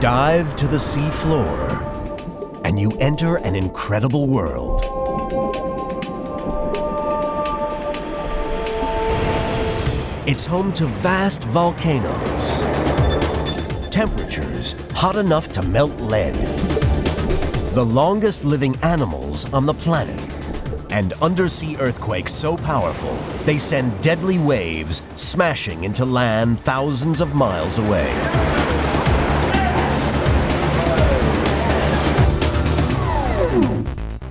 Dive to the sea floor, and you enter an incredible world. It's home to vast volcanoes, temperatures hot enough to melt lead, the longest living animals on the planet, and undersea earthquakes so powerful they send deadly waves smashing into land thousands of miles away.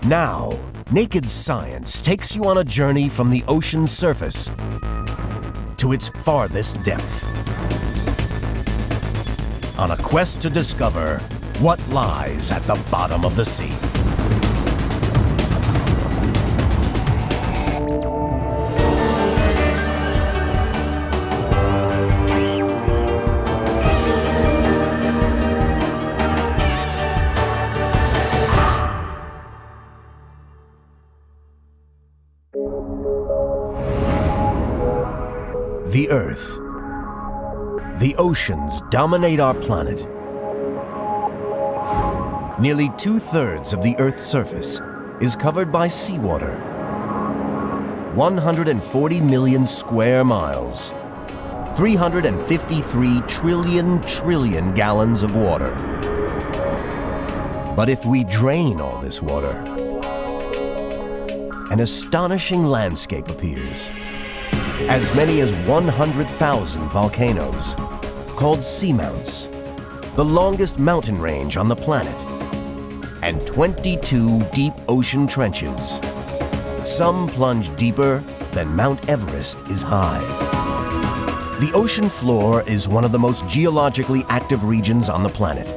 Now, Naked Science takes you on a journey from the ocean's surface to its farthest depth. On a quest to discover what lies at the bottom of the sea. The Earth. The oceans dominate our planet. Nearly 2/3 of the Earth's surface is covered by seawater. 140 million square miles. 353 trillion gallons of water. But if we drain all this water, an astonishing landscape appears. As many as 100,000 volcanoes, called seamounts, the longest mountain range on the planet, and 22 deep ocean trenches. Some plunge deeper than Mount Everest is high. The ocean floor is one of the most geologically active regions on the planet.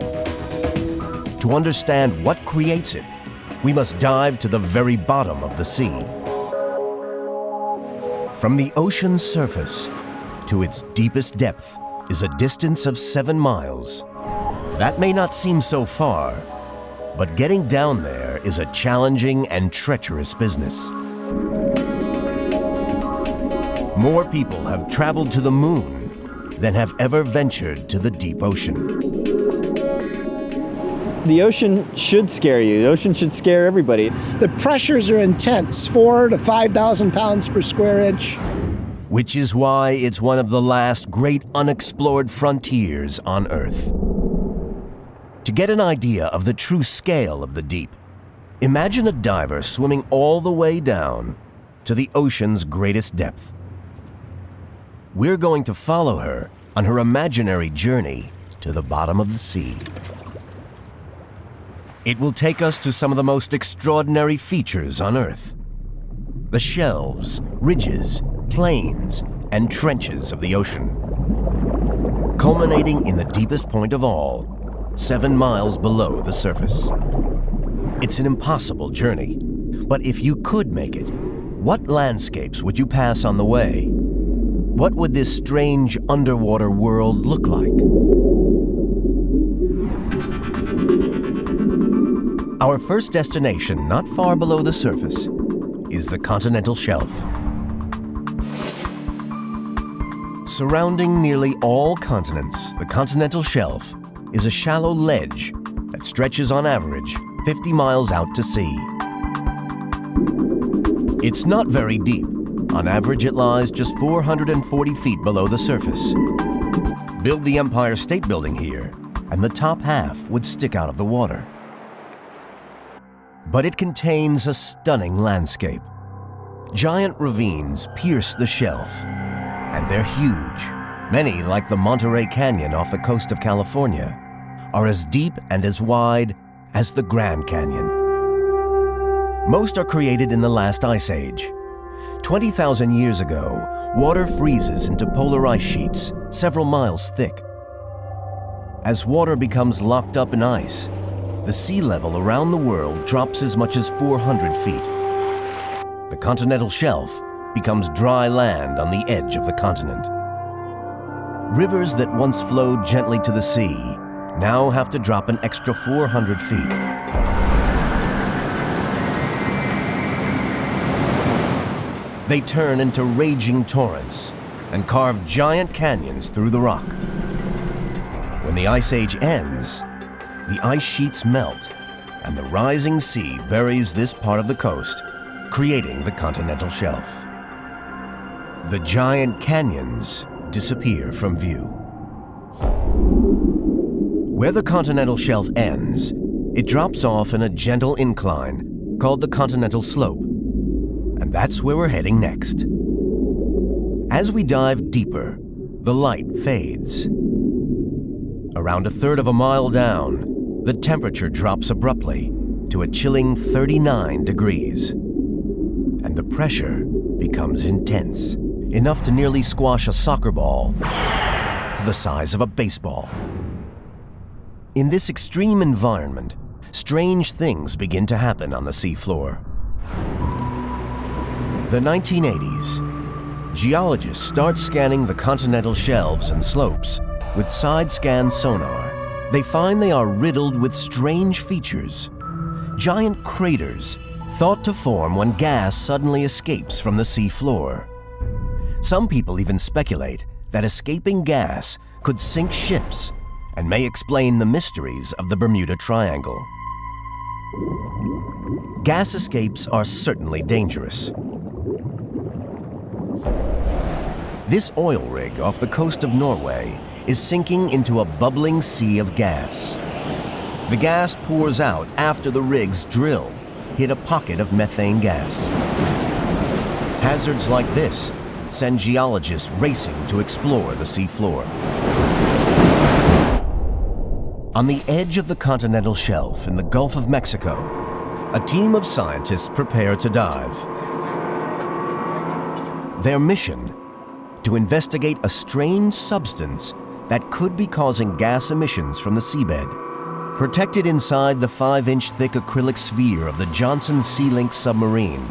To understand what creates it, we must dive to the very bottom of the sea. From the ocean's surface to its deepest depth is a distance of 7 miles. That may not seem so far, but getting down there is a challenging and treacherous business. More people have traveled to the moon than have ever ventured to the deep ocean. The ocean should scare you. The ocean should scare everybody. The pressures are intense, 4,000 to 5,000 pounds per square inch. Which is why it's one of the last great unexplored frontiers on Earth. To get an idea of the true scale of the deep, imagine a diver swimming all the way down to the ocean's greatest depth. We're going to follow her on her imaginary journey to the bottom of the sea. It will take us to some of the most extraordinary features on Earth. The shelves, ridges, plains, and trenches of the ocean. Culminating in the deepest point of all, 7 miles below the surface. It's an impossible journey, but if you could make it, what landscapes would you pass on the way? What would this strange underwater world look like? Our first destination, not far below the surface, is the continental shelf. Surrounding nearly all continents, the continental shelf is a shallow ledge that stretches on average 50 miles out to sea. It's not very deep. On average, it lies just 440 feet below the surface. Build the Empire State Building here, and the top half would stick out of the water. But it contains a stunning landscape. Giant ravines pierce the shelf, and they're huge. Many, like the Monterey Canyon off the coast of California, are as deep and as wide as the Grand Canyon. Most are created in the last ice age. 20,000 years ago, water freezes into polar ice sheets several miles thick. As water becomes locked up in ice, the sea level around the world drops as much as 400 feet. The continental shelf becomes dry land on the edge of the continent. Rivers that once flowed gently to the sea now have to drop an extra 400 feet. They turn into raging torrents and carve giant canyons through the rock. When the Ice Age ends, the ice sheets melt and the rising sea buries this part of the coast, creating the continental shelf. The giant canyons disappear from view. Where the continental shelf ends, it drops off in a gentle incline called the continental slope, and that's where we're heading next. As we dive deeper, the light fades. Around a third of a mile down, the temperature drops abruptly to a chilling 39 degrees, and the pressure becomes intense, enough to nearly squash a soccer ball to the size of a baseball. In this extreme environment, strange things begin to happen on the seafloor. The 1980s. Geologists start scanning the continental shelves and slopes with side-scan sonar. They find they are riddled with strange features. Giant craters thought to form when gas suddenly escapes from the seafloor. Some people even speculate that escaping gas could sink ships and may explain the mysteries of the Bermuda Triangle. Gas escapes are certainly dangerous. This oil rig off the coast of Norway is sinking into a bubbling sea of gas. The gas pours out after the rig's drill hit a pocket of methane gas. Hazards like this send geologists racing to explore the seafloor. On the edge of the continental shelf in the Gulf of Mexico, a team of scientists prepare to dive. Their mission: to investigate a strange substance that could be causing gas emissions from the seabed. Protected inside the 5-inch thick acrylic sphere of the Johnson Sea Link submarine,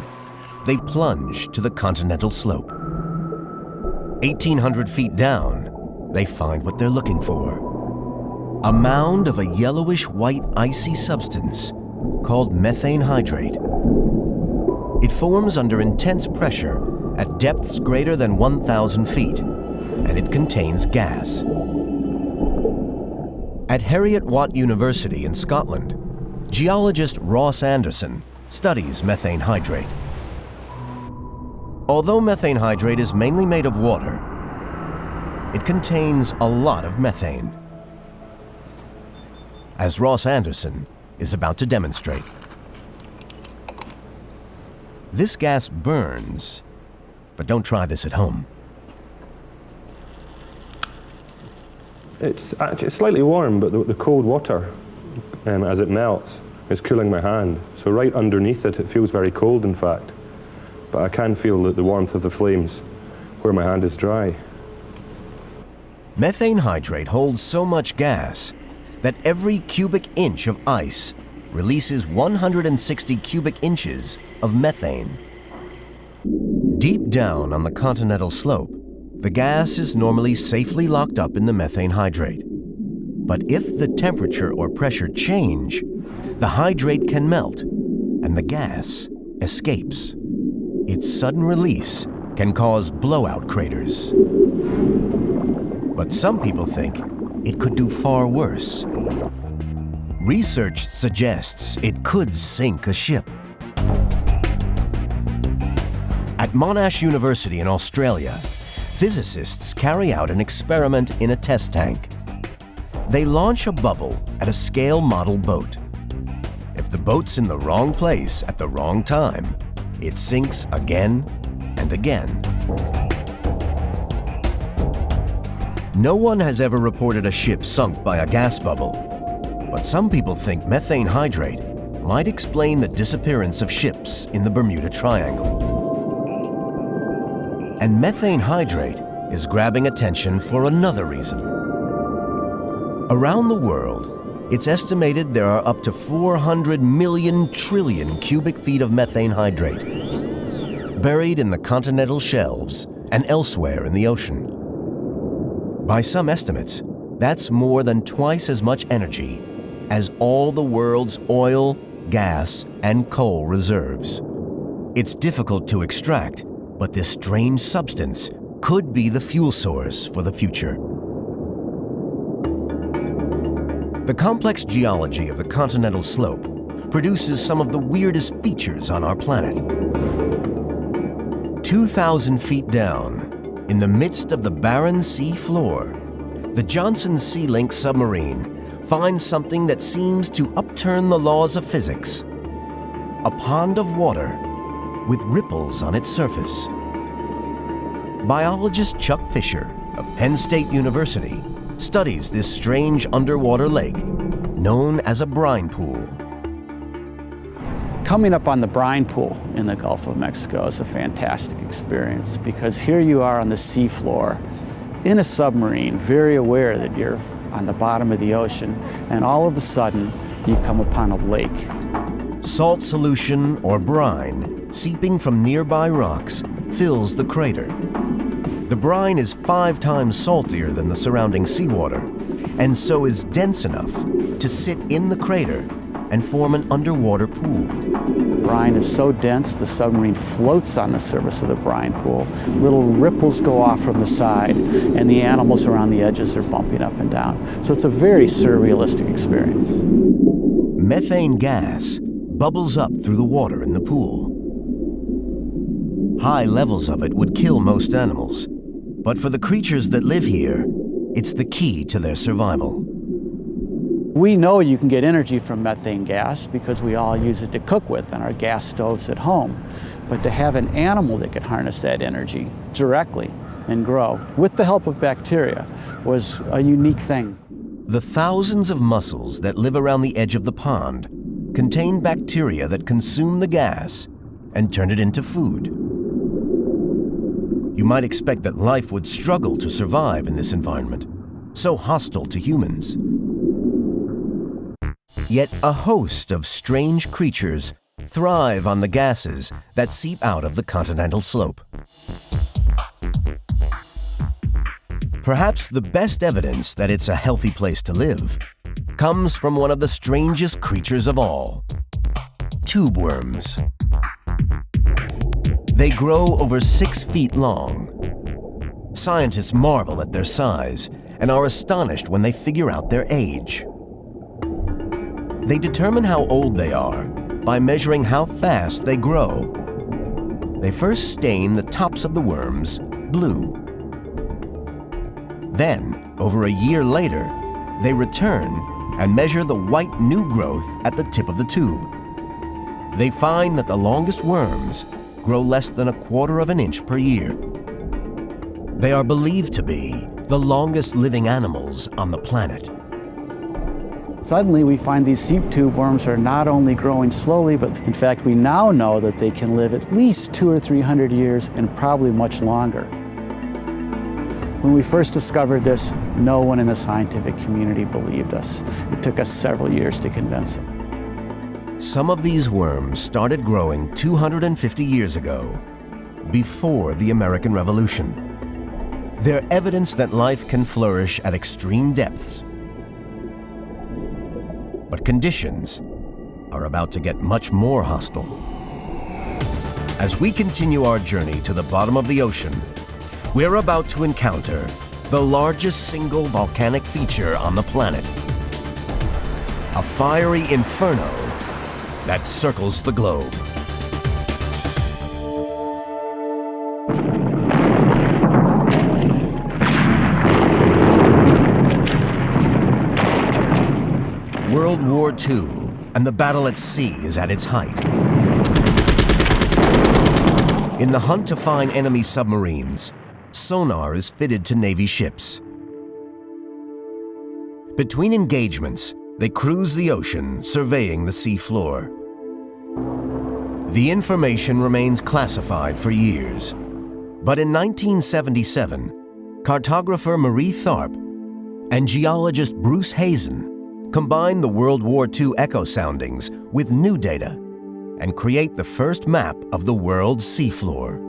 they plunge to the continental slope. 1,800 feet down, they find what they're looking for: a mound of a yellowish-white icy substance called methane hydrate. It forms under intense pressure at depths greater than 1,000 feet, and it contains gas. At Heriot-Watt University in Scotland, geologist Ross Anderson studies methane hydrate. Although methane hydrate is mainly made of water, it contains a lot of methane, as Ross Anderson is about to demonstrate. This gas burns, but don't try this at home. It's actually slightly warm, but the cold water, as it melts, is cooling my hand. So right underneath it, it feels very cold, in fact. But I can feel the warmth of the flames where my hand is dry. Methane hydrate holds so much gas that every cubic inch of ice releases 160 cubic inches of methane. Deep down on the continental slope, the gas is normally safely locked up in the methane hydrate. But if the temperature or pressure change, the hydrate can melt and the gas escapes. Its sudden release can cause blowout craters. But some people think it could do far worse. Research suggests it could sink a ship. At Monash University in Australia, physicists carry out an experiment in a test tank. They launch a bubble at a scale model boat. If the boat's in the wrong place at the wrong time, it sinks again and again. No one has ever reported a ship sunk by a gas bubble, but some people think methane hydrate might explain the disappearance of ships in the Bermuda Triangle. And methane hydrate is grabbing attention for another reason. Around the world, it's estimated there are up to 400 million trillion cubic feet of methane hydrate buried in the continental shelves and elsewhere in the ocean. By some estimates, that's more than twice as much energy as all the world's oil, gas, and coal reserves. It's difficult to extract, but this strange substance could be the fuel source for the future. The complex geology of the continental slope produces some of the weirdest features on our planet. 2,000 feet down, in the midst of the barren sea floor, the Johnson Sea Link submarine finds something that seems to upturn the laws of physics. A pond of water with ripples on its surface. Biologist Chuck Fisher of Penn State University studies this strange underwater lake known as a brine pool. Coming up on the brine pool in the Gulf of Mexico is a fantastic experience because here you are on the seafloor in a submarine, very aware that you're on the bottom of the ocean, and all of a sudden you come upon a lake. Salt solution or brine seeping from nearby rocks fills the crater. The brine is 5 times saltier than the surrounding seawater, and so is dense enough to sit in the crater and form an underwater pool. Brine is so dense, the submarine floats on the surface of the brine pool. Little ripples go off from the side, and the animals around the edges are bumping up and down. So it's a very surrealistic experience. Methane gas bubbles up through the water in the pool. High levels of it would kill most animals, but for the creatures that live here, it's the key to their survival. We know you can get energy from methane gas because we all use it to cook with on our gas stoves at home. But to have an animal that could harness that energy directly and grow with the help of bacteria was a unique thing. The thousands of mussels that live around the edge of the pond contain bacteria that consume the gas and turn it into food. You might expect that life would struggle to survive in this environment, so hostile to humans. Yet a host of strange creatures thrive on the gases that seep out of the continental slope. Perhaps the best evidence that it's a healthy place to live comes from one of the strangest creatures of all, tube worms. They grow over 6 feet long. Scientists marvel at their size and are astonished when they figure out their age. They determine how old they are by measuring how fast they grow. They first stain the tops of the worms blue. Then, over a year later, they return and measure the white new growth at the tip of the tube. They find that the longest worms grow less than 1/4 of an inch per year. They are believed to be the longest living animals on the planet. Suddenly we find these seep tube worms are not only growing slowly, but in fact we now know that they can live at least 200 or 300 years and probably much longer. When we first discovered this, no one in the scientific community believed us. It took us several years to convince them. Some of these worms started growing 250 years ago, before the American Revolution. They're evidence that life can flourish at extreme depths. But conditions are about to get much more hostile. As we continue our journey to the bottom of the ocean, we're about to encounter the largest single volcanic feature on the planet. A fiery inferno that circles the globe. World War II and the battle at sea is at its height. In the hunt to find enemy submarines, sonar is fitted to Navy ships. Between engagements, they cruise the ocean, surveying the sea floor. The information remains classified for years, but in 1977, cartographer Marie Tharp and geologist Bruce Hazen combine the World War II echo soundings with new data and create the first map of the world's seafloor.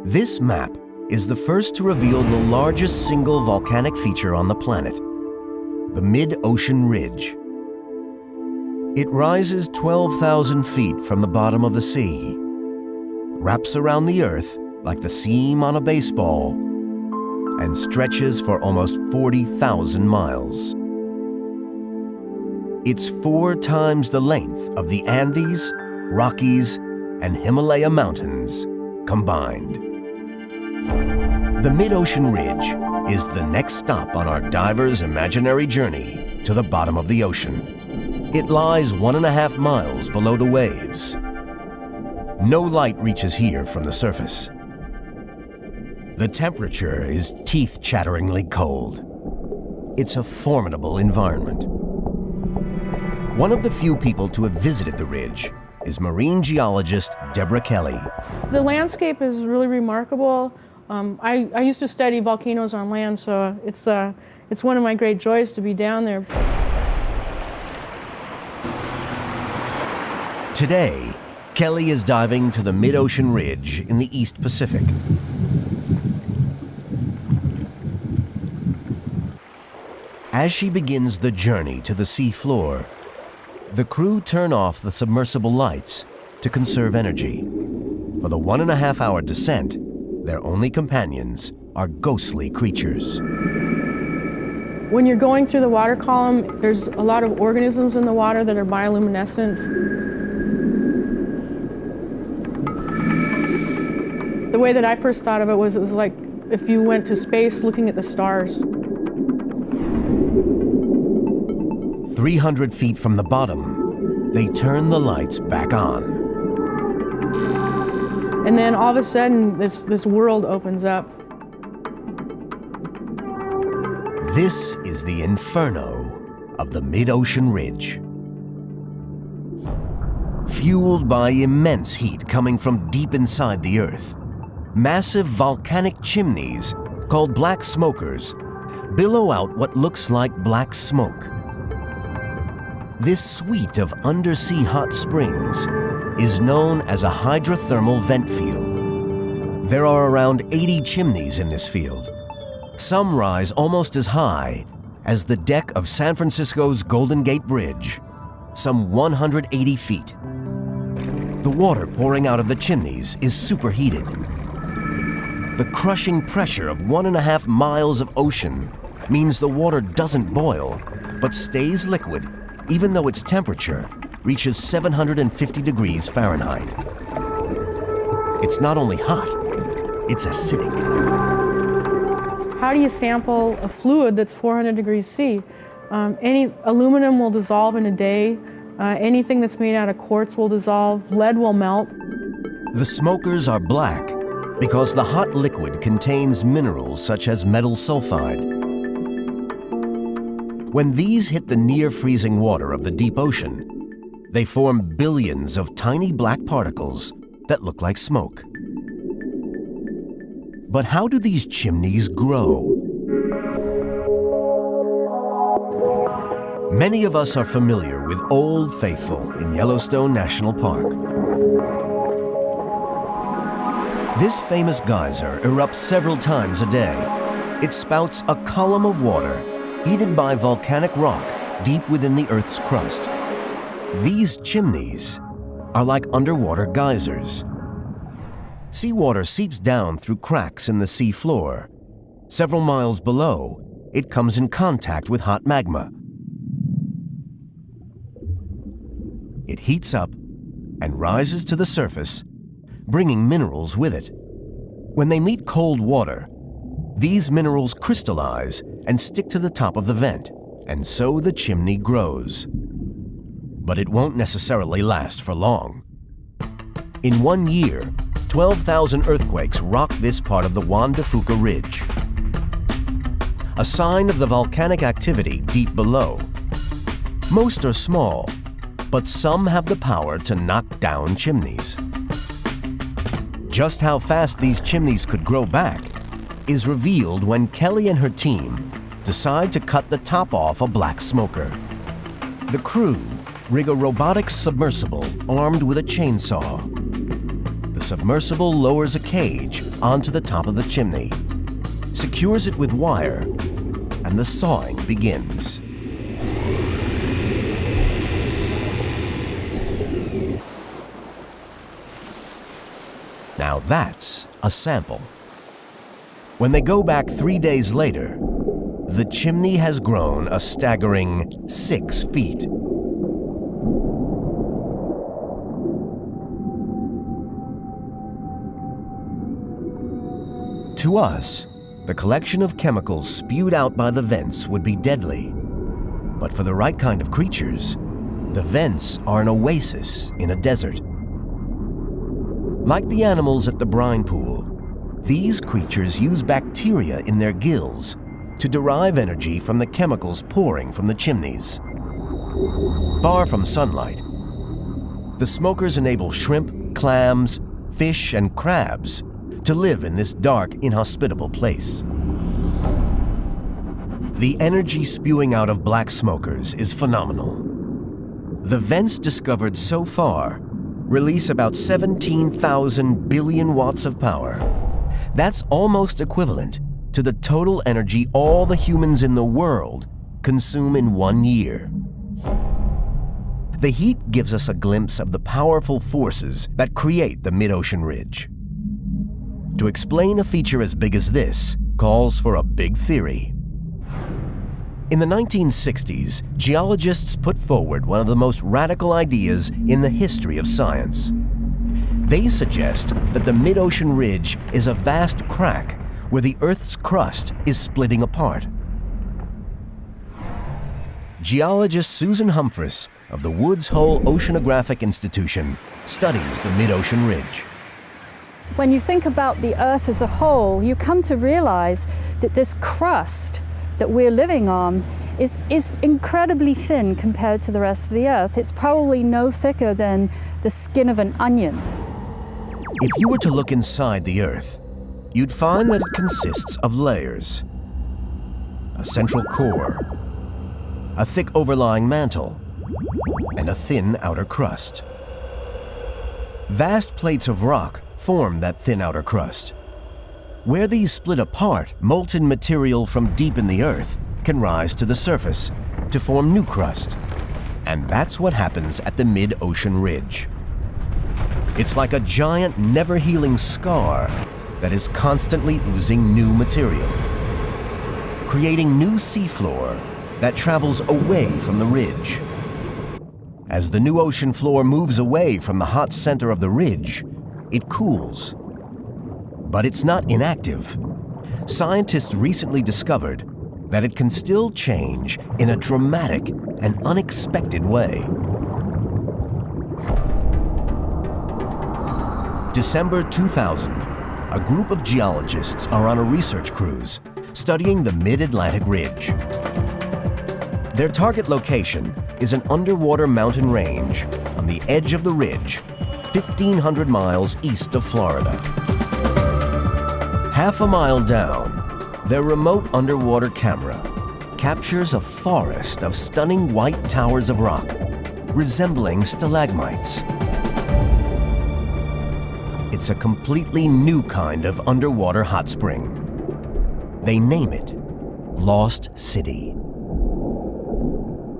This map is the first to reveal the largest single volcanic feature on the planet, the Mid-Ocean Ridge. It rises 12,000 feet from the bottom of the sea, wraps around the Earth like the seam on a baseball, and stretches for almost 40,000 miles. It's 4 times the length of the Andes, Rockies, and Himalaya mountains combined. The Mid-Ocean Ridge is the next stop on our divers' imaginary journey to the bottom of the ocean. It lies 1.5 miles below the waves. No light reaches here from the surface. The temperature is teeth-chatteringly cold. It's a formidable environment. One of the few people to have visited the ridge is marine geologist Deborah Kelly. The landscape is really remarkable. I used to study volcanoes on land, so it's one of my great joys to be down there. Today, Kelly is diving to the Mid-Ocean Ridge in the East Pacific. As she begins the journey to the sea floor, the crew turn off the submersible lights to conserve energy. For the 1.5-hour descent, their only companions are ghostly creatures. When you're going through the water column, there's a lot of organisms in the water that are bioluminescent. The way that I first thought of it was like if you went to space looking at the stars. 300 feet from the bottom, they turn the lights back on. And then all of a sudden, this world opens up. This is the inferno of the Mid-Ocean Ridge. Fueled by immense heat coming from deep inside the Earth, massive volcanic chimneys, called black smokers, billow out what looks like black smoke. This suite of undersea hot springs is known as a hydrothermal vent field. There are around 80 chimneys in this field. Some rise almost as high as the deck of San Francisco's Golden Gate Bridge, some 180 feet. The water pouring out of the chimneys is superheated. The crushing pressure of 1.5 miles of ocean means the water doesn't boil, but stays liquid even though its temperature reaches 750 degrees Fahrenheit. It's not only hot, it's acidic. How do you sample a fluid that's 400 degrees C? Any aluminum will dissolve in a day. Anything that's made out of quartz will dissolve. Lead will melt. The smokers are black because the hot liquid contains minerals such as metal sulfide. When these hit the near-freezing water of the deep ocean, they form billions of tiny black particles that look like smoke. But how do these chimneys grow? Many of us are familiar with Old Faithful in Yellowstone National Park. This famous geyser erupts several times a day. It spouts a column of water heated by volcanic rock deep within the Earth's crust. These chimneys are like underwater geysers. Seawater seeps down through cracks in the sea floor. Several miles below, it comes in contact with hot magma. It heats up and rises to the surface, bringing minerals with it. When they meet cold water, these minerals crystallize and stick to the top of the vent, and so the chimney grows. But it won't necessarily last for long. In 1 year, 12,000 earthquakes rocked this part of the Juan de Fuca Ridge, a sign of the volcanic activity deep below. Most are small, but some have the power to knock down chimneys. Just how fast these chimneys could grow back is revealed when Kelly and her team decide to cut the top off a black smoker. The crew rig a robotic submersible armed with a chainsaw. The submersible lowers a cage onto the top of the chimney, secures it with wire, and the sawing begins. Now that's a sample. When they go back 3 days later, the chimney has grown a staggering 6 feet. To us, the collection of chemicals spewed out by the vents would be deadly. But for the right kind of creatures, the vents are an oasis in a desert. Like the animals at the brine pool, these creatures use bacteria in their gills to derive energy from the chemicals pouring from the chimneys. Far from sunlight, the smokers enable shrimp, clams, fish, and crabs to live in this dark, inhospitable place. The energy spewing out of black smokers is phenomenal. The vents discovered so far release about 17,000 billion watts of power. That's almost equivalent to the total energy all the humans in the world consume in 1 year. The heat gives us a glimpse of the powerful forces that create the mid-ocean ridge. To explain a feature as big as this calls for a big theory. In the 1960s, geologists put forward one of the most radical ideas in the history of science. They suggest that the mid-ocean ridge is a vast crack where the Earth's crust is splitting apart. Geologist Susan Humphreys of the Woods Hole Oceanographic Institution studies the mid-ocean ridge. When you think about the Earth as a whole, you come to realize that this crust that we're living on is incredibly thin compared to the rest of the Earth. It's probably no thicker than the skin of an onion. If you were to look inside the Earth, you'd find that it consists of layers. A central core, a thick overlying mantle, and a thin outer crust. Vast plates of rock form that thin outer crust. Where these split apart, molten material from deep in the Earth can rise to the surface to form new crust. And that's what happens at the mid-ocean ridge. It's like a giant, never-healing scar that is constantly oozing new material, creating new seafloor that travels away from the ridge. As the new ocean floor moves away from the hot center of the ridge, it cools. But it's not inactive. Scientists recently discovered that it can still change in a dramatic and unexpected way. December 2000, a group of geologists are on a research cruise studying the mid-Atlantic ridge. Their target location is an underwater mountain range on the edge of the ridge, 1,500 miles east of Florida. Half a mile down, their remote underwater camera captures a forest of stunning white towers of rock, resembling stalagmites. It's a completely new kind of underwater hot spring. They name it Lost City.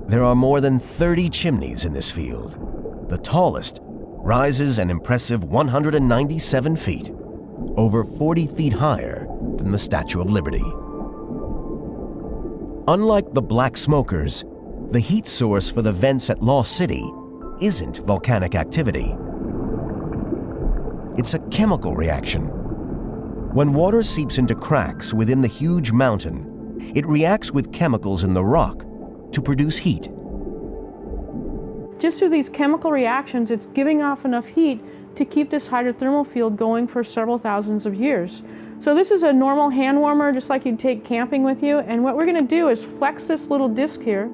There are more than 30 chimneys in this field. The tallest rises an impressive 197 feet, over 40 feet higher than the Statue of Liberty. Unlike the black smokers, the heat source for the vents at Lost City isn't volcanic activity. It's a chemical reaction. When water seeps into cracks within the huge mountain, it reacts with chemicals in the rock to produce heat. Just through these chemical reactions, it's giving off enough heat to keep this hydrothermal field going for several thousands of years. So this is a normal hand warmer, just like you'd take camping with you. And what we're going to do is flex this little disc here.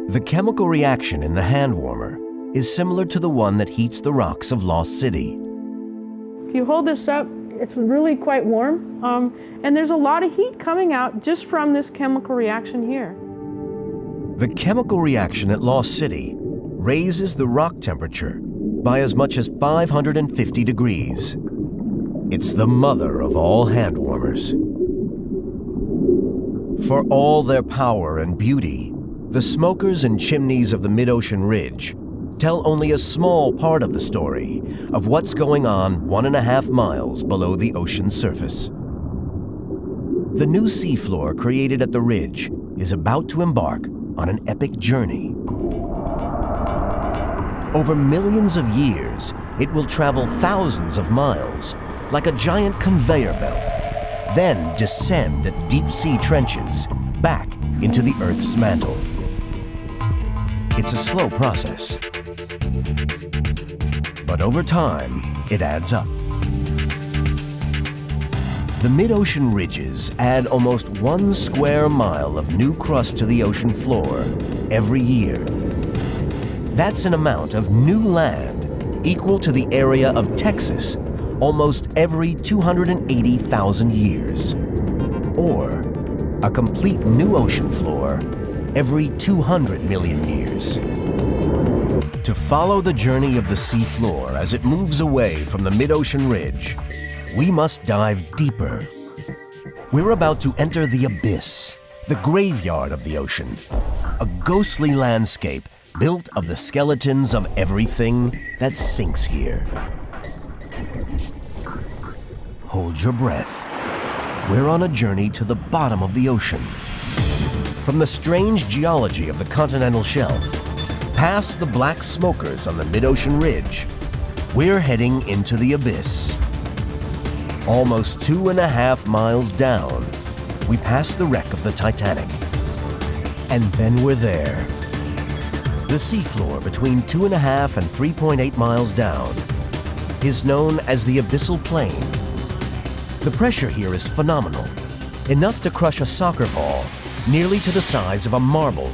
The chemical reaction in the hand warmer is similar to the one that heats the rocks of Lost City. If you hold this up, it's really quite warm. And there's a lot of heat coming out just from this chemical reaction here. The chemical reaction at Lost City raises the rock temperature by as much as 550 degrees. It's the mother of all hand warmers. For all their power and beauty, the smokers and chimneys of the mid-ocean ridge tell only a small part of the story of what's going on 1.5 miles below the ocean's surface. The new seafloor created at the ridge is about to embark on an epic journey. Over millions of years, it will travel thousands of miles like a giant conveyor belt, then descend at deep-sea trenches back into the Earth's mantle. It's a slow process, but over time, it adds up. The mid-ocean ridges add almost 1 square mile of new crust to the ocean floor every year. That's an amount of new land equal to the area of Texas almost every 280,000 years, or a complete new ocean floor every 200 million years. To follow the journey of the seafloor as it moves away from the mid-ocean ridge, we must dive deeper. We're about to enter the abyss, the graveyard of the ocean, a ghostly landscape built of the skeletons of everything that sinks here. Hold your breath. We're on a journey to the bottom of the ocean. From the strange geology of the continental shelf, past the black smokers on the mid-ocean ridge, we're heading into the abyss. Almost 2.5 miles down, we pass the wreck of the Titanic. And then we're there. The seafloor between 2.5 and 3.8 miles down is known as the abyssal plain. The pressure here is phenomenal, enough to crush a soccer ball nearly to the size of a marble.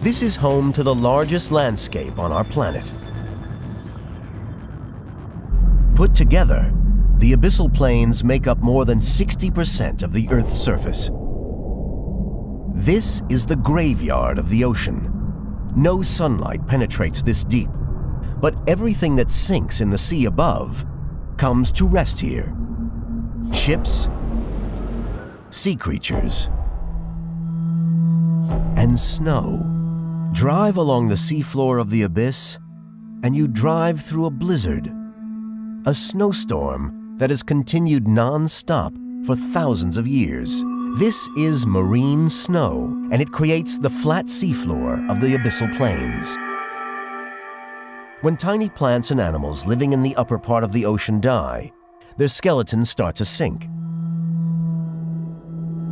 This is home to the largest landscape on our planet. Put together, the abyssal plains make up more than 60% of the Earth's surface. This is the graveyard of the ocean. No sunlight penetrates this deep, but everything that sinks in the sea above comes to rest here. Ships, sea creatures, and snow. Drive along the seafloor of the abyss, and you drive through a blizzard, a snowstorm that has continued non-stop for thousands of years. This is marine snow, and it creates the flat seafloor of the abyssal plains. When tiny plants and animals living in the upper part of the ocean die, their skeletons start to sink.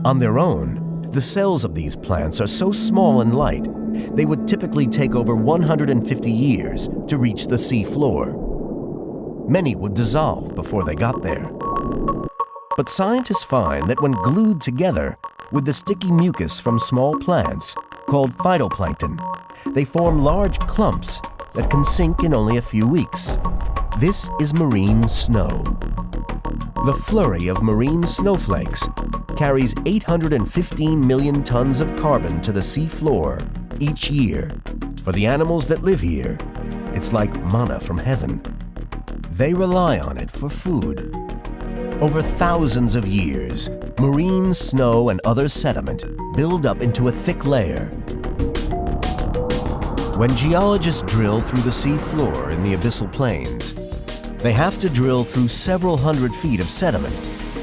On their own, the cells of these plants are so small and light, they would typically take over 150 years to reach the sea floor. Many would dissolve before they got there. But scientists find that when glued together with the sticky mucus from small plants, called phytoplankton, they form large clumps that can sink in only a few weeks. This is marine snow. The flurry of marine snowflakes carries 815 million tons of carbon to the sea floor each year. For the animals that live here, it's like manna from heaven. They rely on it for food. Over thousands of years, marine snow and other sediment build up into a thick layer. When geologists drill through the sea floor in the abyssal plains, they have to drill through several hundred feet of sediment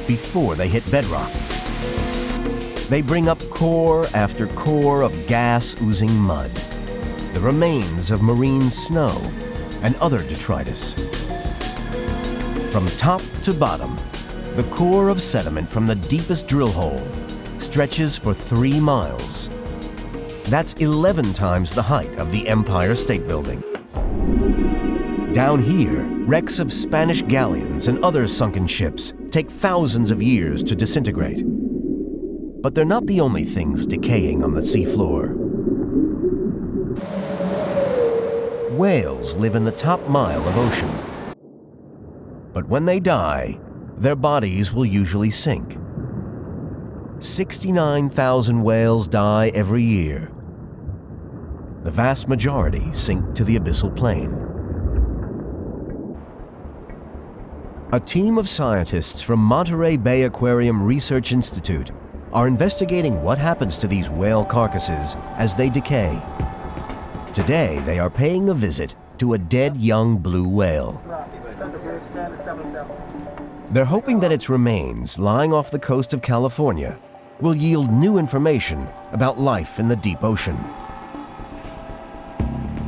before they hit bedrock. They bring up core after core of gas-oozing mud, the remains of marine snow and other detritus. From top to bottom, the core of sediment from the deepest drill hole stretches for 3 miles. That's 11 times the height of the Empire State Building. Down here, wrecks of Spanish galleons and other sunken ships take thousands of years to disintegrate. But they're not the only things decaying on the seafloor. Whales live in the top mile of ocean. But when they die, their bodies will usually sink. 69,000 whales die every year. The vast majority sink to the abyssal plain. A team of scientists from Monterey Bay Aquarium Research Institute are investigating what happens to these whale carcasses as they decay. Today, they are paying a visit to a dead young blue whale. They're hoping that its remains, lying off the coast of California, will yield new information about life in the deep ocean.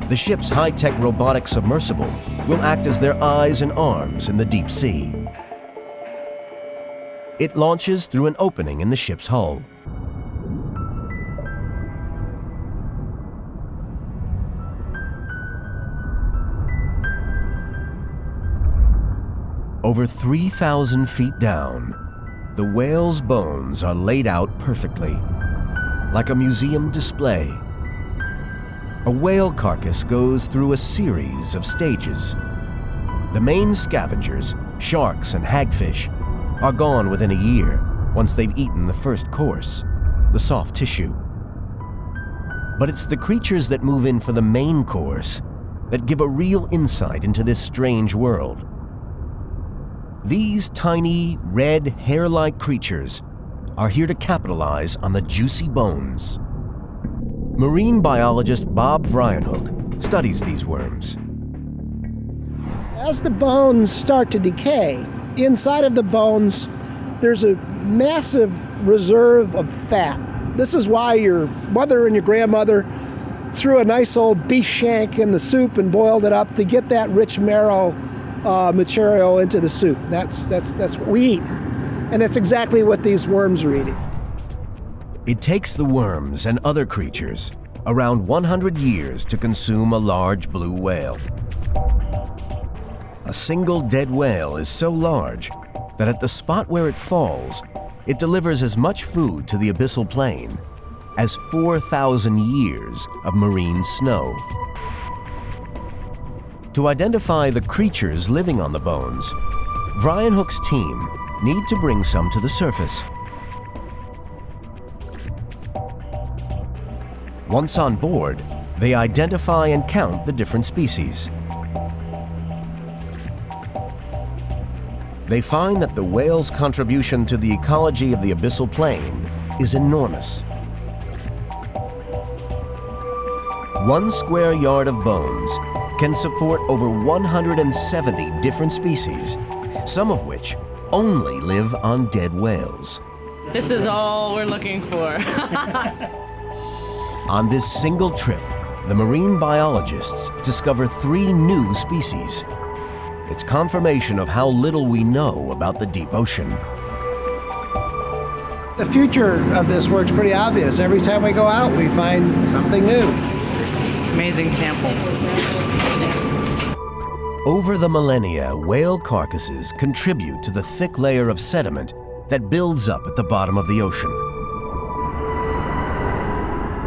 The ship's high-tech robotic submersible will act as their eyes and arms in the deep sea. It launches through an opening in the ship's hull. Over 3,000 feet down, the whale's bones are laid out perfectly, like a museum display. A whale carcass goes through a series of stages. The main scavengers, sharks and hagfish, are gone within a year once they've eaten the first course, the soft tissue. But it's the creatures that move in for the main course that give a real insight into this strange world. These tiny, red, hair-like creatures are here to capitalize on the juicy bones. Marine biologist Bob Vrijsenhoek studies these worms. As the bones start to decay, inside of the bones, there's a massive reserve of fat. This is why your mother and your grandmother threw a nice old beef shank in the soup and boiled it up to get that rich marrow material into the soup. That's what we eat. And that's exactly what these worms are eating. It takes the worms and other creatures around 100 years to consume a large blue whale. A single dead whale is so large that at the spot where it falls, it delivers as much food to the abyssal plain as 4,000 years of marine snow. To identify the creatures living on the bones, Vrijsenhoek's team need to bring some to the surface. Once on board, they identify and count the different species. They find that the whale's contribution to the ecology of the abyssal plain is enormous. 1 square yard of bones can support over 170 different species, some of which only live on dead whales. This is all we're looking for. On this single trip, the marine biologists discover 3 new species. It's confirmation of how little we know about the deep ocean. The future of this work's pretty obvious. Every time we go out, we find something new. Amazing samples. Over the millennia, whale carcasses contribute to the thick layer of sediment that builds up at the bottom of the ocean.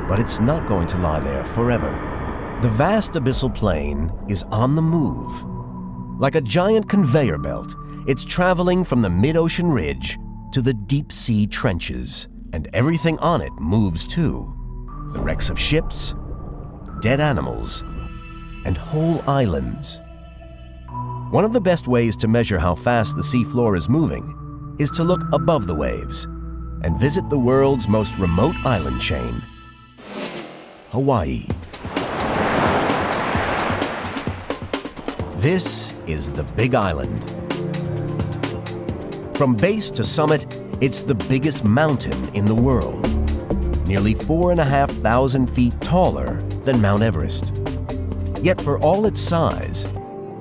But it's not going to lie there forever. The vast abyssal plain is on the move. Like a giant conveyor belt, it's traveling from the mid-ocean ridge to the deep-sea trenches, and everything on it moves too. The wrecks of ships, dead animals, and whole islands. One of the best ways to measure how fast the seafloor is moving is to look above the waves and visit the world's most remote island chain, Hawaii. This is the Big Island. From base to summit, it's the biggest mountain in the world, nearly 4,500 feet taller than Mount Everest. Yet for all its size,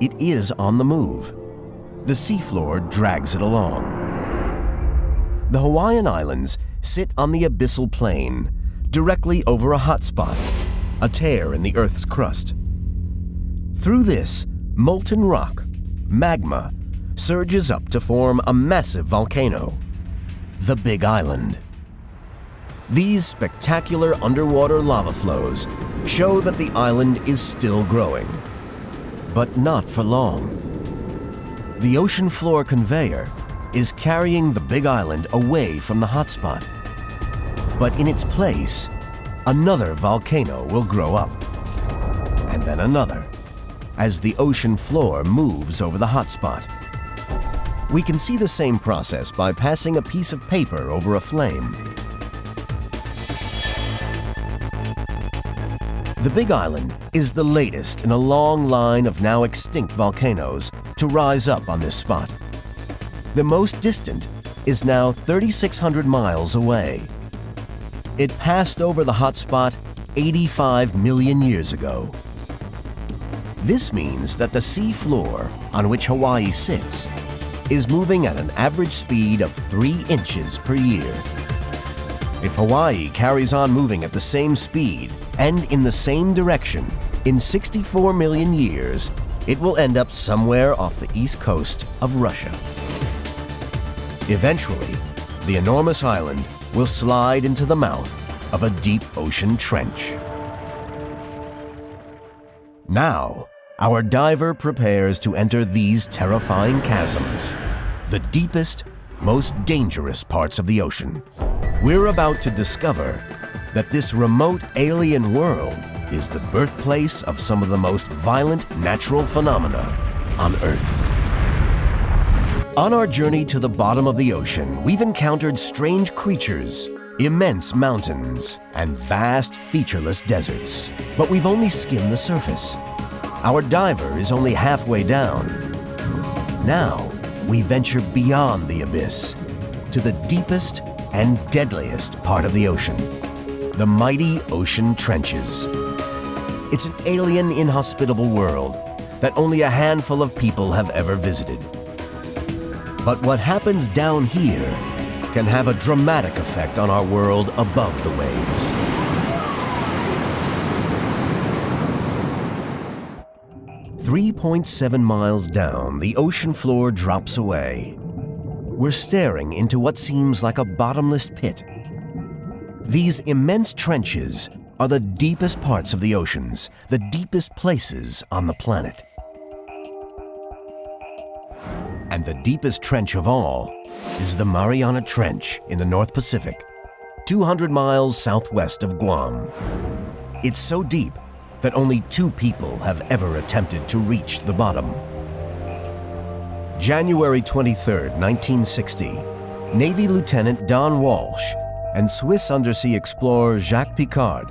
it is on the move. The seafloor drags it along. The Hawaiian Islands sit on the abyssal plain, directly over a hotspot, a tear in the Earth's crust. Through this, molten rock, magma, surges up to form a massive volcano, the Big Island. These spectacular underwater lava flows show that the island is still growing, but not for long. The ocean floor conveyor is carrying the Big Island away from the hotspot. But in its place, another volcano will grow up, and then another, as the ocean floor moves over the hotspot. We can see the same process by passing a piece of paper over a flame. The Big Island is the latest in a long line of now extinct volcanoes to rise up on this spot. The most distant is now 3,600 miles away. It passed over the hotspot 85 million years ago. This means that the sea floor on which Hawaii sits is moving at an average speed of 3 inches per year. If Hawaii carries on moving at the same speed and in the same direction, in 64 million years, it will end up somewhere off the east coast of Russia. Eventually, the enormous island will slide into the mouth of a deep ocean trench. Now, our diver prepares to enter these terrifying chasms, the deepest, most dangerous parts of the ocean. We're about to discover that this remote alien world is the birthplace of some of the most violent natural phenomena on Earth. On our journey to the bottom of the ocean, we've encountered strange creatures, immense mountains, and vast featureless deserts. But we've only skimmed the surface. Our diver is only halfway down. Now, we venture beyond the abyss to the deepest and deadliest part of the ocean, the mighty ocean trenches. It's an alien, inhospitable world that only a handful of people have ever visited. But what happens down here can have a dramatic effect on our world above the waves. "3.7 miles down, the ocean floor drops away. We're staring into what seems like a bottomless pit. These immense trenches are the deepest parts of the oceans, the deepest places on the planet. And the deepest trench of all is the Mariana Trench in the North Pacific, 200 miles southwest of Guam. It's so deep that only 2 people have ever attempted to reach the bottom. January 23, 1960, Navy Lieutenant Don Walsh and Swiss undersea explorer Jacques Piccard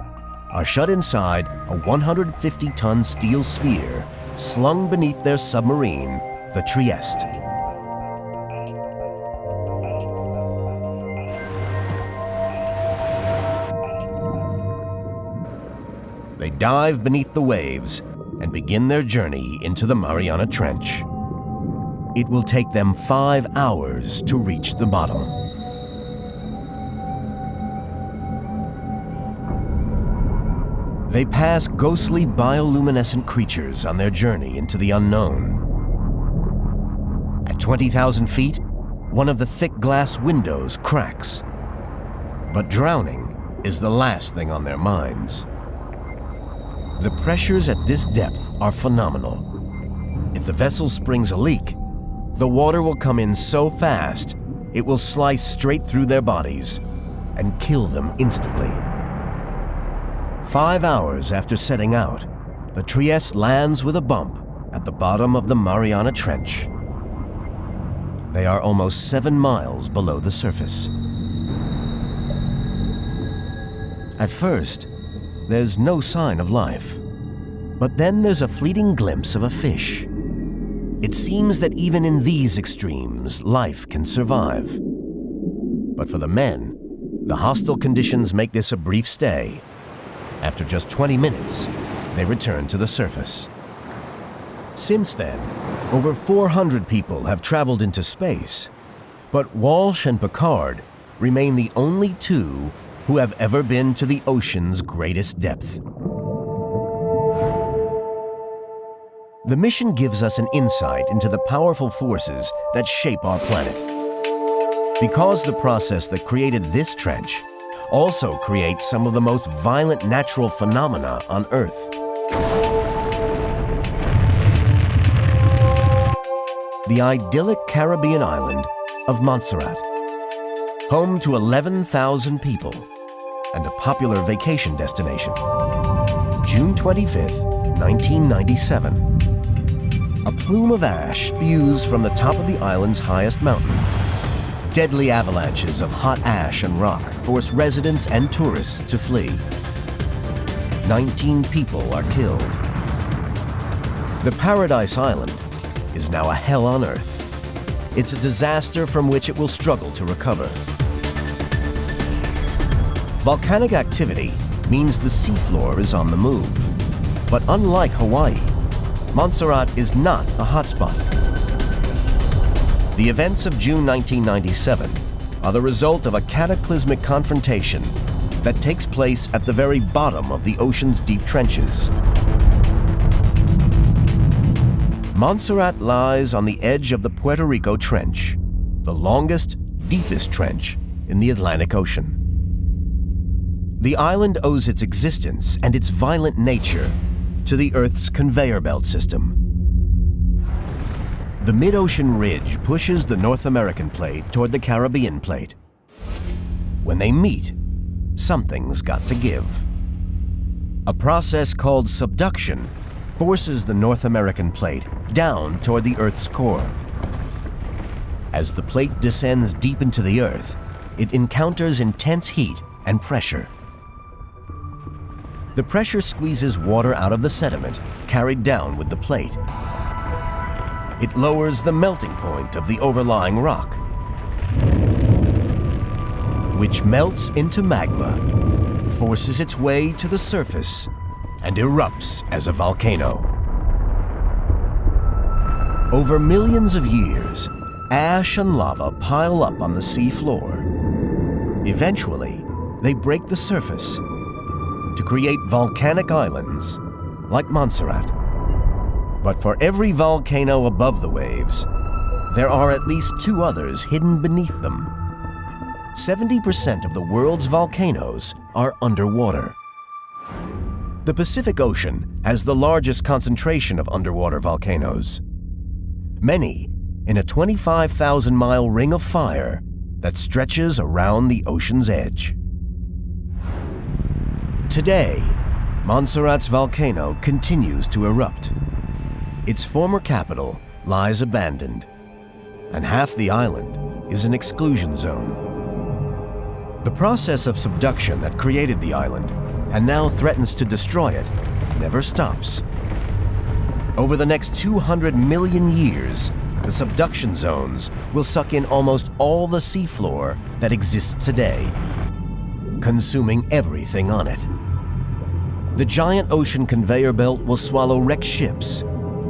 are shut inside a 150-ton steel sphere slung beneath their submarine, the Trieste. They dive beneath the waves and begin their journey into the Mariana Trench. It will take them 5 hours to reach the bottom. They pass ghostly bioluminescent creatures on their journey into the unknown. At 20,000 feet, one of the thick glass windows cracks. But drowning is the last thing on their minds. The pressures at this depth are phenomenal. If the vessel springs a leak, the water will come in so fast, it will slice straight through their bodies and kill them instantly. 5 hours after setting out, the Trieste lands with a bump at the bottom of the Mariana Trench. They are almost 7 miles below the surface. At first, there's no sign of life. But then there's a fleeting glimpse of a fish. It seems that even in these extremes, life can survive. But for the men, the hostile conditions make this a brief stay. After just 20 minutes, they return to the surface. Since then, over 400 people have traveled into space, but Walsh and Piccard remain the only 2 who have ever been to the ocean's greatest depth. The mission gives us an insight into the powerful forces that shape our planet. Because the process that created this trench also creates some of the most violent natural phenomena on Earth. The idyllic Caribbean island of Montserrat, home to 11,000 people and a popular vacation destination. June 25th, 1997. A plume of ash spews from the top of the island's highest mountain. Deadly avalanches of hot ash and rock force residents and tourists to flee. 19 people are killed. The Paradise Island is now a hell on Earth. It's a disaster from which it will struggle to recover. Volcanic activity means the seafloor is on the move. But unlike Hawaii, Montserrat is not a hotspot. The events of June 1997 are the result of a cataclysmic confrontation that takes place at the very bottom of the ocean's deep trenches. Montserrat lies on the edge of the Puerto Rico Trench, the longest, deepest trench in the Atlantic Ocean. The island owes its existence and its violent nature to the Earth's conveyor belt system. The mid-ocean ridge pushes the North American plate toward the Caribbean plate. When they meet, something's got to give. A process called subduction forces the North American plate down toward the Earth's core. As the plate descends deep into the Earth, it encounters intense heat and pressure. The pressure squeezes water out of the sediment carried down with the plate. It lowers the melting point of the overlying rock, which melts into magma, forces its way to the surface, and erupts as a volcano. Over millions of years, ash and lava pile up on the sea floor. Eventually, they break the surface to create volcanic islands like Montserrat. But for every volcano above the waves, there are at least 2 others hidden beneath them. 70% of the world's volcanoes are underwater. The Pacific Ocean has the largest concentration of underwater volcanoes, many in a 25,000-mile ring of fire that stretches around the ocean's edge. Today, Montserrat's volcano continues to erupt. Its former capital lies abandoned, and half the island is an exclusion zone. The process of subduction that created the island and now threatens to destroy it never stops. Over the next 200 million years, the subduction zones will suck in almost all the seafloor that exists today, consuming everything on it. The giant ocean conveyor belt will swallow wrecked ships,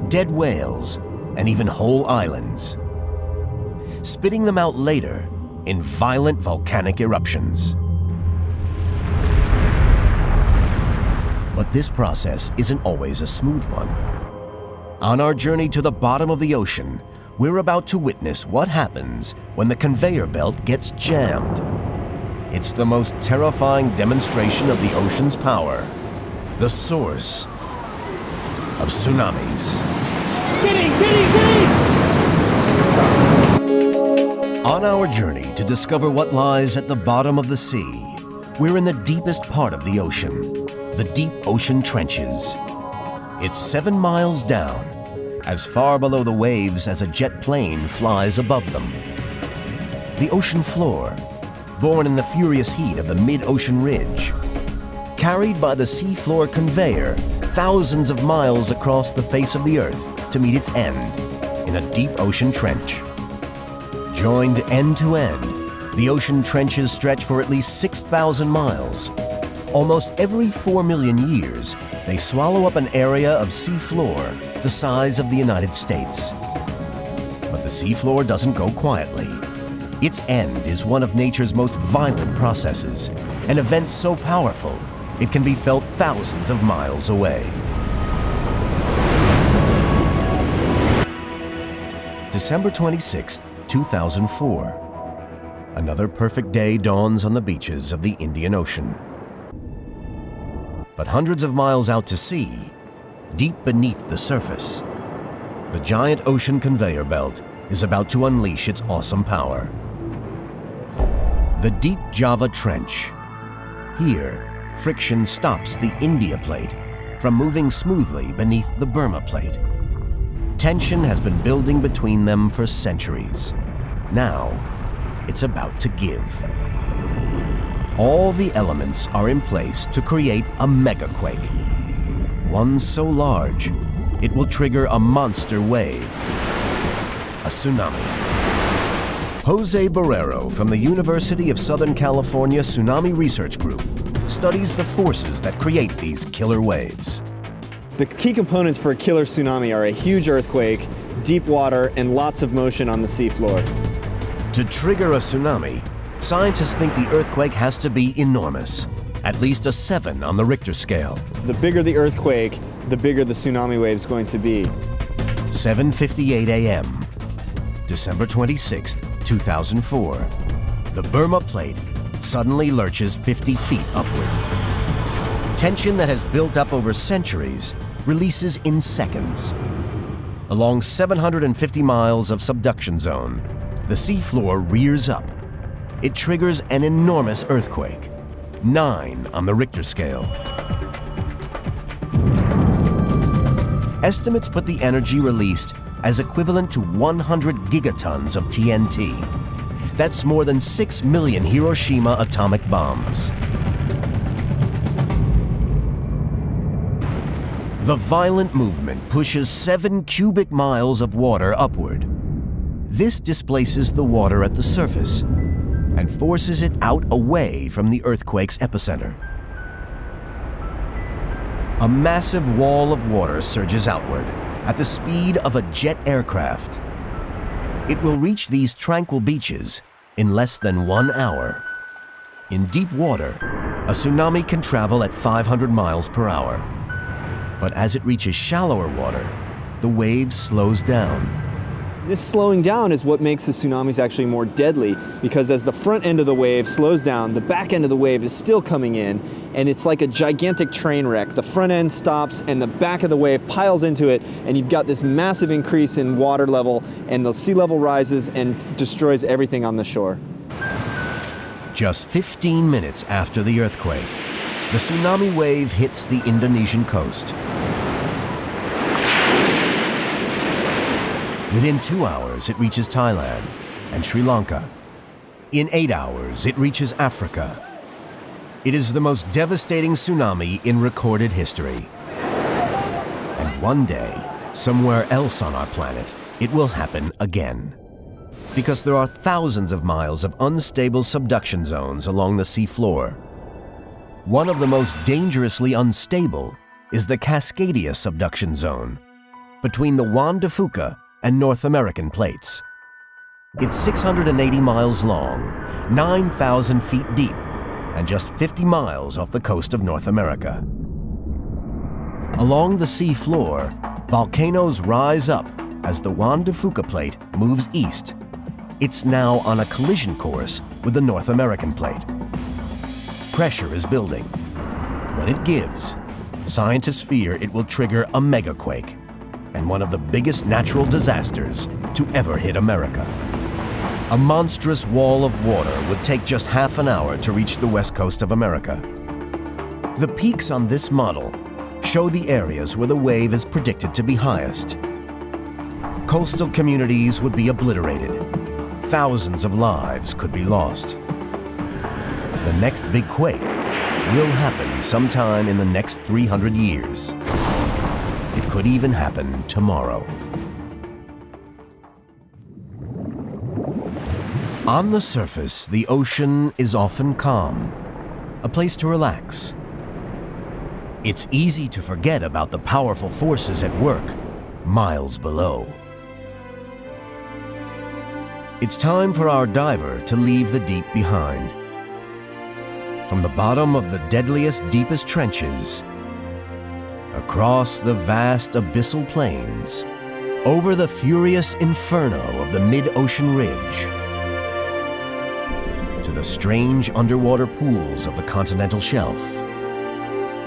dead whales, and even whole islands, spitting them out later in violent volcanic eruptions. But this process isn't always a smooth one. On our journey to the bottom of the ocean, we're about to witness what happens when the conveyor belt gets jammed. It's the most terrifying demonstration of the ocean's power, the source of tsunamis. On our journey to discover what lies at the bottom of the sea, we're in the deepest part of the ocean, the deep ocean trenches. It's 7 miles down, as far below the waves as a jet plane flies above them. The ocean floor, born in the furious heat of the mid-ocean ridge, carried by the seafloor conveyor thousands of miles across the face of the Earth to meet its end in a deep ocean trench. Joined end to end, the ocean trenches stretch for at least 6,000 miles. Almost every 4 million years, they swallow up an area of seafloor the size of the United States. But the seafloor doesn't go quietly. Its end is one of nature's most violent processes, an event so powerful it can be felt thousands of miles away. December 26, 2004. Another perfect day dawns on the beaches of the Indian Ocean. But hundreds of miles out to sea, deep beneath the surface, the giant ocean conveyor belt is about to unleash its awesome power. The deep Java Trench. Here, friction stops the India plate from moving smoothly beneath the Burma plate. Tension has been building between them for centuries. Now, it's about to give. All the elements are in place to create a megaquake. One so large, it will trigger a monster wave, a tsunami. Jose Barrero from the University of Southern California Tsunami Research Group studies the forces that create these killer waves. The key components for a killer tsunami are a huge earthquake, deep water, and lots of motion on the seafloor. To trigger a tsunami, scientists think the earthquake has to be enormous, at least a 7 on the Richter scale. The bigger the earthquake, the bigger the tsunami wave is going to be. 7:58 a.m., December 26, 2004. The Burma Plate suddenly lurches 50 feet upward. Tension that has built up over centuries releases in seconds. Along 750 miles of subduction zone, the seafloor rears up. It triggers an enormous earthquake, 9 on the Richter scale. Estimates put the energy released as equivalent to 100 gigatons of TNT. That's more than 6 million Hiroshima atomic bombs. The violent movement pushes 7 cubic miles of water upward. This displaces the water at the surface and forces it out away from the earthquake's epicenter. A massive wall of water surges outward at the speed of a jet aircraft. It will reach these tranquil beaches in less than 1 hour. In deep water, a tsunami can travel at 500 miles per hour. But as it reaches shallower water, the wave slows down. This slowing down is what makes the tsunamis actually more deadly, because as the front end of the wave slows down, the back end of the wave is still coming in, and it's like a gigantic train wreck. The front end stops and the back of the wave piles into it, and you've got this massive increase in water level, and the sea level rises and destroys everything on the shore. Just 15 minutes after the earthquake, the tsunami wave hits the Indonesian coast. Within 2 hours, it reaches Thailand and Sri Lanka. In 8 hours, it reaches Africa. It is the most devastating tsunami in recorded history. And one day, somewhere else on our planet, it will happen again. Because there are thousands of miles of unstable subduction zones along the seafloor. One of the most dangerously unstable is the Cascadia subduction zone, between the Juan de Fuca and North American plates. It's 680 miles long, 9,000 feet deep, and just 50 miles off the coast of North America. Along the sea floor, volcanoes rise up as the Juan de Fuca plate moves east. It's now on a collision course with the North American plate. Pressure is building. When it gives, scientists fear it will trigger a megaquake and one of the biggest natural disasters to ever hit America. A monstrous wall of water would take just half an hour to reach the west coast of America. The peaks on this model show the areas where the wave is predicted to be highest. Coastal communities would be obliterated. Thousands of lives could be lost. The next big quake will happen sometime in the next 300 years. It could even happen tomorrow. On the surface, the ocean is often calm, a place to relax. It's easy to forget about the powerful forces at work miles below. It's time for our diver to leave the deep behind. From the bottom of the deadliest, deepest trenches, across the vast abyssal plains, over the furious inferno of the mid-ocean ridge, to the strange underwater pools of the continental shelf,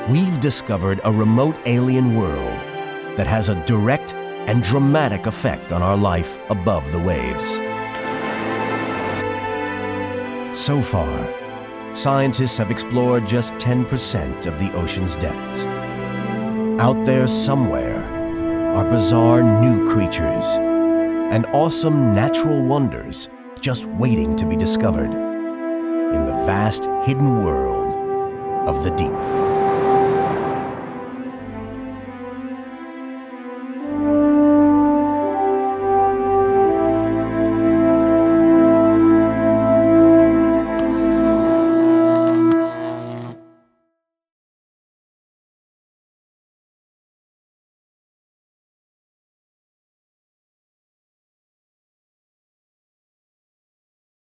we've discovered a remote alien world that has a direct and dramatic effect on our life above the waves. So far, scientists have explored just 10% of the ocean's depths. Out there somewhere are bizarre new creatures and awesome natural wonders just waiting to be discovered in the vast hidden world of the deep.